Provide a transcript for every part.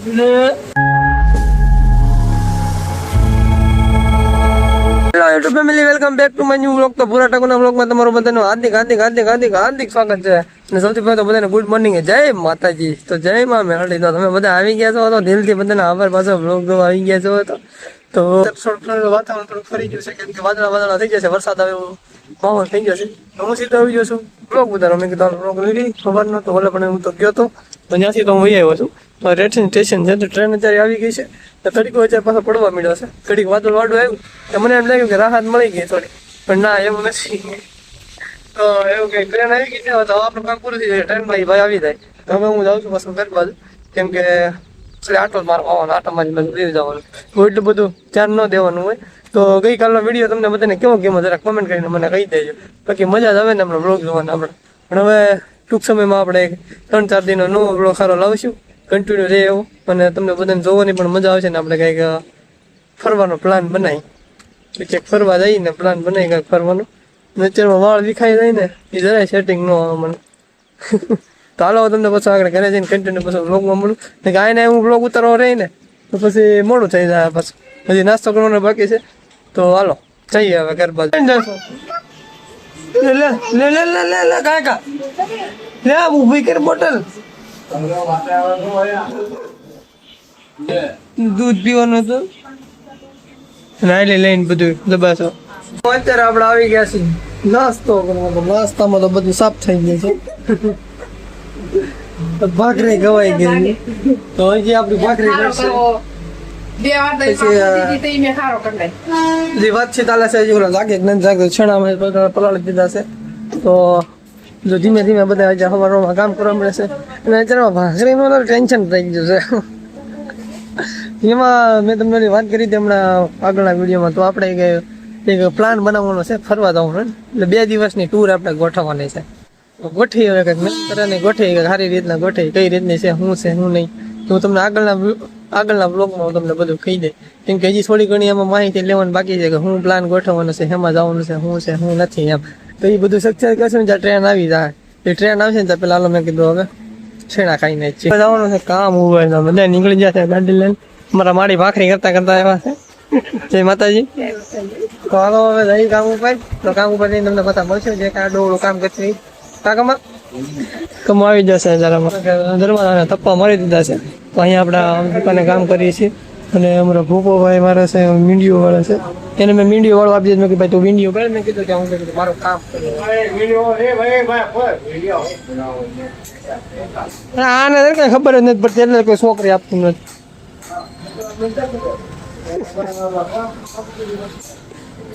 YouTube family welcome back to my new vlog. તો પૂરા ટાકોના વ્લોગમાં તમારું બધાનું હાર્દિક સ્વાગત છે. અને સૌથી પહેલા તો બધાને ગુડ મોર્નિંગ, જય માતાજી. તો જય માં મેલડી. તો તમે બધા આવી ગયા છો તો દિલથી બધાને આભાર. પાછો વ્લોગ જોવા આવી ગયા છો તો વાતાવરણ થોડું ફરી ગયું છે, કેમ કે વાદળા થઈ જશે, વરસાદ આવે એવો માહોલ થઈ જશે. તો હું સીધો આવી ગયો છું બ્લોગ ઉતારો. મેં કીધું બ્લોગ લીધી ખબર નતો, ઓલે પણ હું તો ગયો હતો, તો ત્યાંથી તો હું વહી આવ્યો છું. તો રેલવે સ્ટેશન છે, તો ટ્રેન અત્યારે આવી ગઈ છે. તો તરીકો અત્યારે પાછો પડવા મળ્યો છે. ઘડીક વાદળ આવ્યું તો મને એમ લાગ્યું કે રાહત મળી ગઈ થોડી, પણ ના, એવું નથી. તો એવું કે ટ્રેન આવી ગઈ છે, તો આપણું કામ પૂરું થઈ જાય, ટ્રેનમાં ભાઈ આવી જાય. તો હવે હું જાઉં છું પાછું ઘર બાજુ, કેમ કે આટો મારવા આવવાનો, આટો મારી બાજુ લઈ જવાનું, એટલું બધું ધ્યાન ન દેવાનું હોય. તો ગઈકાલનો વિડીયો તમને બધાને કેવો ગેમો જરા કમેન્ટ કરીને મને કહી દેજો. બાકી મજા જ આવે ને આપણે બ્લોગ જોવાના આપણે. પણ હવે ટૂંક સમયમાં આપણે 3-4 દિનનો નવો બ્લોગ સારો લાવશું, કન્ટિન્યુ રહે એવું, અને તમને બધાને જોવાની પણ મજા આવશે. ને આપણે કંઈક ફરવાનો પ્લાન બનાવી, ક્યાંક ફરવા જઈએ ને પ્લાન બનાવી કંઈક ફરવાનું. નેચરમાં વાળ વિખાઈ જાય ને એ જરાય સેટિંગ ન આવે મને. તો હાલો તમને પછી આગળ ઘરે જઈને કન્ટિન્યુ પછી બ્લોગમાં મળું. ને કાંઈ હું બ્લોગ ઉતારવા રહી ને તો પછી મોડું થઈ જાય. પાછું હજી નાસ્તો કરવાનો બાકી છે. તો હાલો જઈએ હવે ઘર બાજુ. લે કાકા લે ઊભી કરી બોટલ, દૂધ પીવાનું હતું નાઈ લઈને બધું દબાસો. અત્યારે આપણે આવી ગયા છીએ નાસ્તો કરવા. નાસ્તામાં તો બધું સાફ થઈ ગયું છે. ભાખરી ગવાઈ ગઈ, તો હજી આપડી ભાખરી કરશે. વાતચીત ચાલે છે, લાગે નથી છણામાં પલાળી દીધા છે. તો જો ધીમે ધીમે બધા સવારમાં કામ કરવા મળે છે. અને અત્યારે ભાખરીનું ટેન્શન થઈ ગયું છે. એમાં મેં તમને વાત કરી હતી હમણાં આગળના વિડીયોમાં. તો આપણે એક પ્લાન બનાવવાનો છે, ફરવા જવાનું. એટલે 2 દિવસની ટૂર આપણે ગોઠવવાની છે. ગોઠવી હવે કંઈક નક્કી કરે ને ગોઠવી સારી રીતના ગોઠવી, કઈ રીતની છે, શું નહીં. તો હું તમને આગળના બ્લોગમાં હું તમને બધું કહી દે. કેમ કે હજી થોડી ઘણી એમાં માહિતી લેવાની બાકી છે, કે હું પ્લાન ગોઠવવાનો છે, હેમાં જવાનું છે, શું નથી એમ. તો એ બધું સક્સેસ કરશે ને, જ્યાં ટ્રેન આવી જાય, એ ટ્રેન આવશે ને ત્યાં પેલા હાલો મેં કીધું હવે છેડા ખાઈને જ જવાનું છે. કામ હોય બધા નીકળી જાય છે ગાડી લઈને. મારા માડી ભાખરી કરતા એવા છે. જય માતાજી. તો હાલો હવે જઈ કામ ઉપર. તો કામ ઉપર જઈને તમને પતા મળશે જે કાં ડોળું કામ કરશે કાકામાં કમ આવી જશે. જરા દરવાજાને થપ્પા મારી દીધા છે. તો અહીંયા આપણે દુકાને કામ કરીએ છીએ. અને અમારો ભૂપો ભાઈ મારે છે મીંડીઓ વાળા છે, એને મેં મીંડીઓ વાળો આપી દીધું. મેં કીધું ભાઈ તું મીંડીઓ કરે. મેં કીધું કે હું કીધું મારું કામ આને કઈ ખબર જ નથી પડતી, એટલે કોઈ છોકરી આપતું નથી.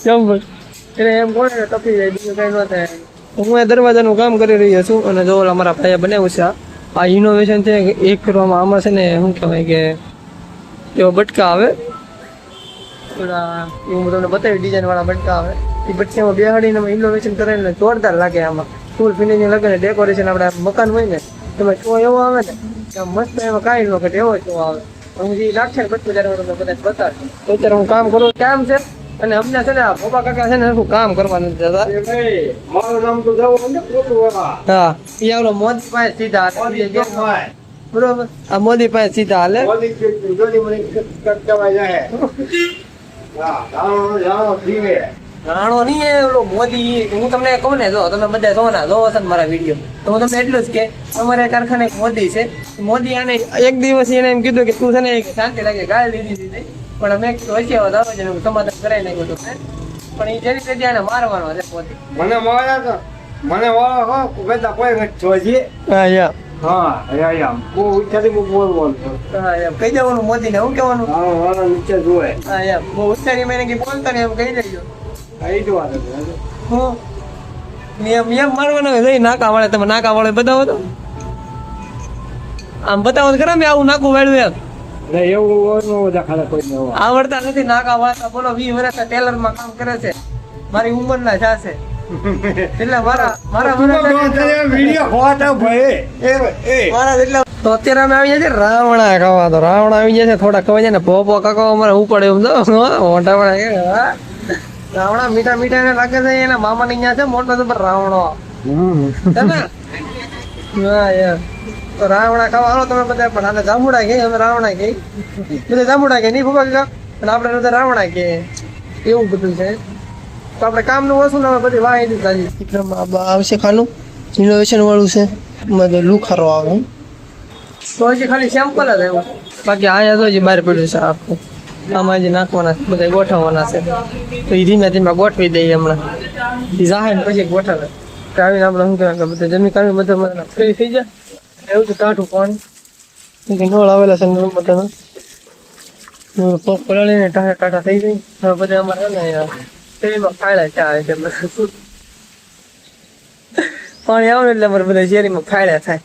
કેમ ભાઈ એટલે એમ કોને તપી જાય, બીજું કઈ ન થાય. હું એ દરવાજાનું કામ કરી રહ્યો છું. અને જો અમારા ભાઈએ બનાવ્યું છે આ ઇનોવેશન છે એક કરવામાં. આમાં છે ને શું કહેવાય કે એવા બટકા આવે, એવું તમને બતાવી, ડિઝાઇન વાળા બટકા આવે. એ બટકામાં બેહાડીને ઇનોવેશન કરેલું જોરદાર લાગે. આમાં ફૂલ ફિનિશિંગ લાગે ને ડેકોરેશન. આપણે મકાન હોય ને તમે શો એવો આવે ને મસ્ત, એમાં કાંઈ ન ઘટે એવો શો આવે. હું જે લાગશે બટકું ત્યારે હું તમને બધા બતાવું. તો અત્યારે હું કામ કરું, કામ છે. અને અમને છે ને પપ્પા કાકા છે ને શું કામ કરવાનું જતા. હા એ આવલો મોદી પાસે સીધા બરોબર. આ મોદી પાસે સીધા હાલે. રાણો નહીં ઓલો મોદી. હું તમને કહું ને, જો તમે બધા જોવો છો ને મારા વિડીયો, તો હું તમને એટલું જ કે અમારા કારખાને એક મોદી છે. મોદી આને એક દિવસ એને એમ કીધું કે તું છે ને શાંતિ લાગે ગાળી દીધી. પણ મેં કીધું હશે આવે છે સમાધાન કરાવી નાખ્યું હતું. પણ એ જેવી રીતે આને મારવાનો છે મોદી. મને માર્યા મને બધા કોઈ જોઈ. હા યા હા બહુ ઉઠાડી બોલ કહી દેવાનું મોદી ને. શું કહેવાનું? નીચે જોવે. હા બહુ ઉઠાડી મેં બોલતા ને એમ કહી દેજો. એમ મારવાનો હોય. નાકા વાળે તમે નાકા વાળે બતાવો તો આમ બતાવો તો ખરા મેં આવું નાકું વાળ્યું એમ. આવડતા નથી નાકા વાળતા. બોલો 20 વર્ષ ટેલર માં કામ કરે છે. મારી ઉંમર ના છે એટલે તો અત્યારે અમે આવી જાય છે રાવણા ખાવા. તો રાવણા આવી જાય છે, થોડા ખવાઈ જાય ને પોપો કાકો અમારે ઉપાડે એમ. તો મોટા રાવણા મીઠા મીઠા એને લાગે છે. એના મામા ની ત્યાં છે મોટો જબર રાવણો. હા યાર તો રાવણા ખાવા હાલો તમે બધા, પણ આને જાંબુડા કે અમે રાવણા કે બધા જાંબુડા કે નહીં ફૂફા કાકા, અને આપણે બધા રાવણા કે એવું બધું છે. તો આપણે કામનું ઓછું ને બધી વાહી દીધી આવશે ખાનું ઇનોવેશન વાળું છે, બધું લુખારો આવે તો હજી ખાલી સેમ્પલ જ આવ્યું, બાકી અહીંયા તો હજી બહાર પડ્યું છે આખું. આમાં હજી નાખવાના બધા ગોઠવવાના છે, તો એ ધીમે ધીમે ગોઠવી દઈએ હમણાં એ જાહે ને પછી ગોઠવે આવીને આપણે શું કહેવાય કે બધા જમી કાઢી બધા ફ્રી થઈ જાય એવું તો કાઢું પાણી નળ આવેલા છે બધાના પગ પલાળીને ટાટા થઈ ગઈ. હવે બધા અમારે ને શેરીમાં ફાયડા ચા આવે છે, પાણી આવે એટલે અમારે બધા શેરીમાં ફાયડા થાય.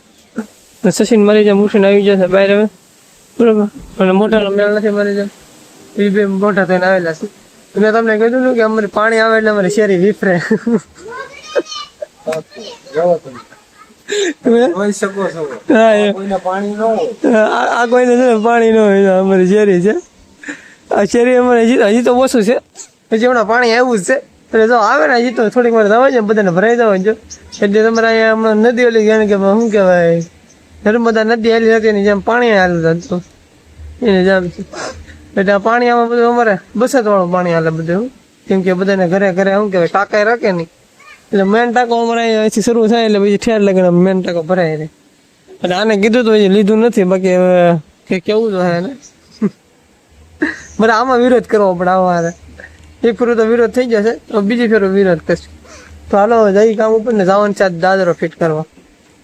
સચિન મરી જાય, મુઠીને આવી જશે બહાર હવે બરોબર, અને મોટાનો મેળ નથી મરી જાય એ બે મોટા થઈને આવેલા છે. મેં તમને કીધું કે અમારે પાણી આવે એટલે અમારી શેરી વિફરે. આ કોઈને છે ને પાણી ન હોય, અમારી શેરી છે આ શેરી અમારે હજી તો ઓછું છે, પછી હમણાં પાણી આવ્યું જ છે એટલે જો આવે ને હજી તો થોડીક વાર જવા છે બધાને ભરાઈ જવા જો. એટલે તમારે અહીંયા હમણાં નદી ઓલી જાણે કે શું કહેવાય નર્મદા નદી હાલી હતી એની જેમ પાણી હાલતું હતું એને જેમ છે. એટલે પાણી આમાં બધું અમારે બસત વાળું પાણી હાલે બધું, કેમ કે બધાને ઘરે ઘરે શું કહેવાય ટાંકા રાખે નહીં, એટલે મેન ટાંકો અમારે અહીંયાથી શરૂ થાય એટલે પછી ઠેર લગીને મેન ટાંકો ભરાય રહે. એટલે આને કીધું તો હજી લીધું નથી, બાકી હવે કેવું તો હે ને બરાબર આમાં વિરોધ કરવો પડે. અમારે એક ફેરો તો વિરોધ થઈ જશે, બીજી ફેરો વિરોધ કરશું. તો હાલો જઈ કામ ઉપર ને જવાનું છે દાદરો ફિટ કરવા.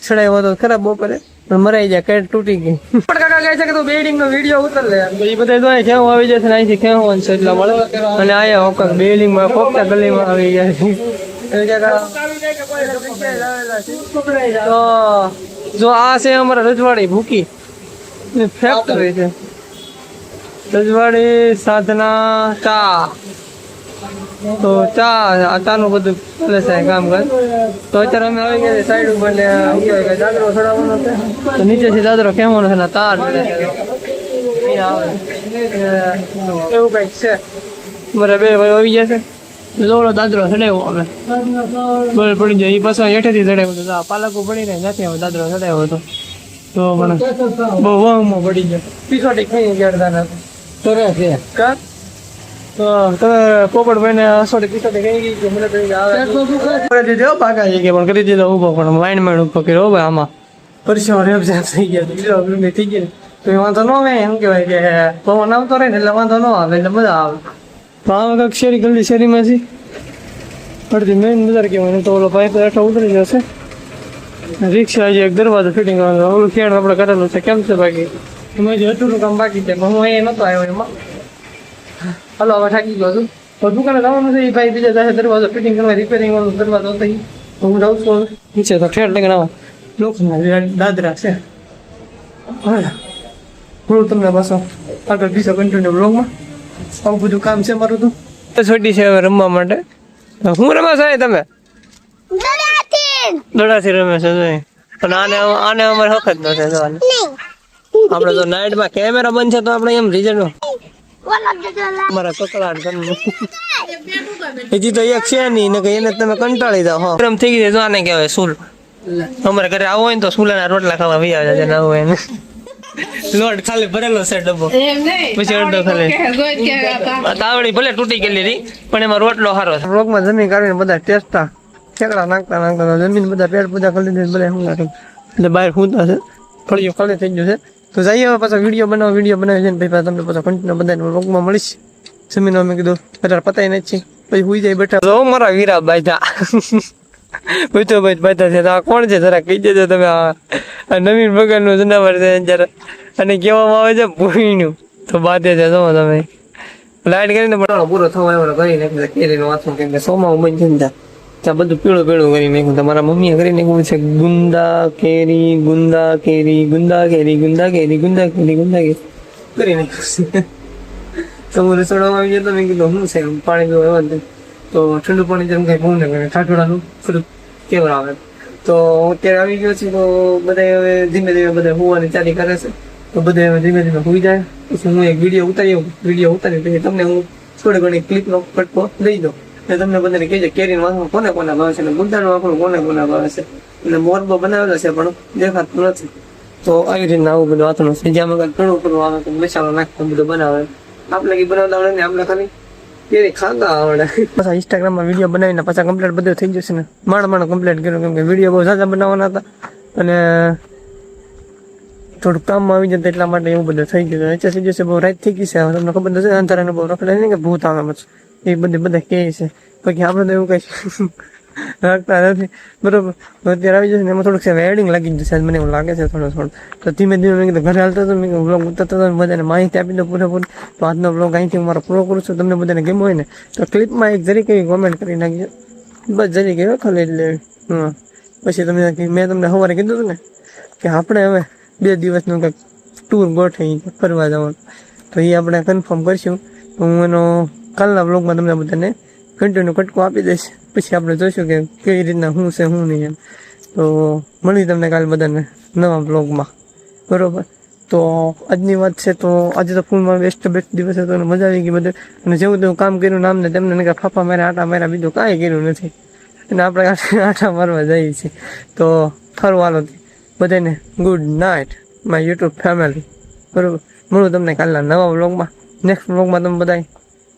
ચડાવ્યો તો ખરાબ બપોરે પણ મરાઈ જાય કઈ તૂટી ગઈ. પણ કાકા કહે છે કે તું બિલ્ડિંગ નો વિડીયો ઉતર લે, એ બધા તો ખેવું આવી જશે ને અહીંથી ખેવાનું છે એટલા મળે. અને આયા હોક બિલ્ડિંગ માં કોકતા ગલીમાં આવી જાય. તો જો આ છે અમારા રજવાડી ભૂકી ફેક્ટરી છે, રજવાડી સાધના ચા. તો ચાનું બધું ચાલે છે કામકાજ. તો અત્યારે અમે આવી ગયા સાઈડ ઉપર ને દાદરો ચડાવવાનો છે, તો નીચેથી દાદરો કહેવાનો છે ને તાર એવું કઈક છે. મારા બે ભાઈ આવી ગયા છે, લોડો દાદરો ચડાવ્યો અમે બળ પડી જાય એ પાછો હેઠેથી ચડાવ્યો હતો, પાલકો પડી ને નથી હવે દાદરો ચડાવ્યો હતો તો મને બહુ વાહમાં પડી ગયો પીછોટી ખાઈ ગયા નથી તો રે છે કા. તો તમે પોપટભાઈ ને અસોટી પીછોટી ખાઈ ગઈ કે મને કરી દીધો પાકા છે કે પણ કરી દીધો ઉભો, પણ વાઈન માં ઉભો કર્યો ભાઈ આમાં પરસેવો રેબઝેબ થઈ ગયા થઈ ગઈ. તો એ વાંધો ન આવે એમ કહેવાય કે પવન આવતો રહે ને એટલે વાંધો ન આવે એટલે મજા આવે. તો આમાં કંઈક શેરી ગલી શેરીમાંથી અડધી મેઇન બજાર કહેવાય તો ઓલો પાઇપ હેઠળ ઉતરી જશે. રિક્ષા હજી એક દરવાજો ફિટિંગ કરવાનો, ઓલું ખેડ આપણે કરેલું છે. કેમ છે બાકી એમાં હજી હટુનું કામ બાકી છે, પણ હું અહીંયા નતો આવ્યો એમાં. હાલો હવે થાકી ગયો છું, તો દુકાને જવાનું છે એ ભાઈ બીજા જશે દરવાજો ફિટિંગ કરવા, રિપેરિંગ વાળો દરવાજો હતો તો હું જાઉં છું હવે નીચે. તો ઠેર લઈને આવો લોખંડના દાદરા છે. હું તમને પાછો આગળ બીજો કન્ટિન્યુ બ્લોગમાં આવું બધું કામ છે મારું. તો છોટી છે હવે રમવા માટે. હું રમવા સાહેબ તમે દડાથી રમે છે પણ આને અમારે વખત નથી જવાનું. આપણે તો નાઇટમાં કેમેરા બંધ છે તો આપણે એમ રીઝન મારા કકડાટ હજી તો એક છે નહીં ને એને તમે કંટાળી જાઓ. ગરમ થઈ ગઈ તો આને કહેવાય સૂલ. અમારે ઘરે આવો હોય ને તો સૂલાના રોટલા ખાવા વી આવે છે ના હોય ને લોટ ખાલી ભરેલો છે ડબ્બો, પછી અડધો ખાલી તાવડી ભલે તૂટી ગયેલી રહી પણ એમાં રોટલો સારો છે. રોગમાં જમીન કાઢીને બધા ટેસ્ટા ઠેકડા નાખતા જમીન બધા પેટ પૂજા કરી દીધી બધા શું એટલે બહાર ખૂંદતા છે. ફળિયું ખાલી થઈ ગયું છે. તો જઈએ હવે પાછો વિડીયો બનાવી છે ને ભાઈ તમને પાછો કન્ટિન્યુ બધાને રોગમાં મળીશ. જમીનો અમે કીધું વધારે પતાય નથી પછી હુઈ જાય બેઠા. તો મારા વીરા બાજા પૂછો ભાઈ બાજા છે તો આ કોણ છે જરા કહી દેજો તમે. આ નવીન પ્રકારનું જનાવર છે જરા, અને કહેવામાં આવે છે ભૂઈનું તો બાધે છે જો તમે લાઈટ કરીને પણ પૂરો થવા આવ્યો કરી નાખ્યું કેરીનું વાંચું કેમ કે સોમાં બંધ છે ને ત્યાં બધું પીળું કરી નાખ્યું. તમારા મમ્મીએ કરી નાખ્યું છે ગુંદા કેરી ગુંદા કેરી ગુંદા કેરી ગુંદા કેરી ગુંદા કેરી ગુંદા કેરી કરી નાખ્યું. તો હું રસોડામાં આવી જતો મેં કીધું શું છે પાણી પીવા એવા તો ઠંડુ પાણી જેમ કઈ ભૂલ ને ઠાઠોડાનું થોડુંક કેવર આવે. તો અત્યારે આવી ગયો છું તો બધા હવે ધીમે ધીમે બધા હોવાની ચાલી કરે છે. તો બધા હવે ધીમે ધીમે હોઈ જાય પછી હું એક વિડીયો ઉતારી પછી તમને હું થોડી ઘણી ક્લિપનો કટકો દઈ દઉં. એટલે તમને બધાને કહેજો કેરીનું વાંસણ કોને ભાવે છે, અને ગુંદાનું વાંસણ કોને ભાવે છે. અને મોરબો બનાવેલો છે પણ દેખાતું નથી. તો આવી રીતના આવું બધું વાતનું છે જ્યાં મગર ઘણું કરવું આવે તો મસાલો નાખતો બધું બનાવે આપણે કઈ બનાવતા આવડે ને આપણે ખાલી કેરી ખાતા આવડે પાછા ઇન્સ્ટાગ્રામમાં વિડીયો બનાવીને પાછા કમ્પ્લીટ બધું થઈ જશે ને માણ કમ્પ્લીટ કર્યું કેમ કે વિડીયો બહુ ઝાઝા બનાવવાના હતા અને થોડુંક કામમાં આવી જતા એટલા માટે એવું બધું થઈ ગયું નીચે થઈ જશે બહુ રાત થઈ ગઈ છે તમને ખબર નથી અંધારાને બહુ રખડે નહીં કે ભૂત આવે પછી એ બધા કહે છે બાકી આપણે તો એવું કઈ રાખતા નથી બરોબર અત્યારે આવી જશે ને એમાં થોડુંક વેડિંગ લાગી જશે મને એવું લાગે છે થોડું તો ધીમે ધીમે મેં કીધું ઘરે હાલતો હતો મેં બ્લોગ ઉતરતો હતો બધાને માહિતી આપી દો પૂરેપૂરી તો આજનો બ્લોગ અહીંથી હું મારો પૂરો કરું છું તમને બધાને ગમ્યો હોય ને તો ક્લિપમાં એક જરીક એવી કોમેન્ટ કરી નાખજો બસ જરીક એવો ખાલી એટલે પછી તમે મેં તમને સવારે કીધું હતું ને કે આપણે હવે 2 દિવસનું કંઈક ટૂર ગોઠવી ફરવા જવાનું તો એ આપણે કન્ફર્મ કરશું તો હું એનો કાલના બ્લોગમાં તમને બધાને કન્ટિન્યુ કટકો આપી દઈશ પછી આપણે જોઈશું કે કેવી રીતના શું છે શું નહીં એમ તો મળી તમને કાલે બધાને નવા બ્લોગમાં બરોબર તો આજની વાત છે તો આજે તો ફૂલમાં બેસ્ટ દિવસ હતો અને મજા આવી ગઈ બધે અને જેવું તેવું કામ કર્યું ને આમને તેમને કે ફાફા માર્યા આટા માર્યા બીજું કાંઈ કર્યું નથી અને આપણે આટા મારવા જઈએ છીએ તો ફરવાનો બધાને good night my YouTube family બરોબર મળું તમને કાલના નવા વ્લોગમાં નેક્સ્ટ વ્લોગમાં તમે બધા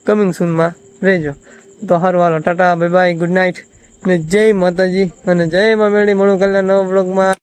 કમિંગ સૂનમાં રહેજો તો સારું હાલો tata bye bye good night ને જય માતાજી અને જય મા મેળી મળું કાલના નવા વ્લોગમાં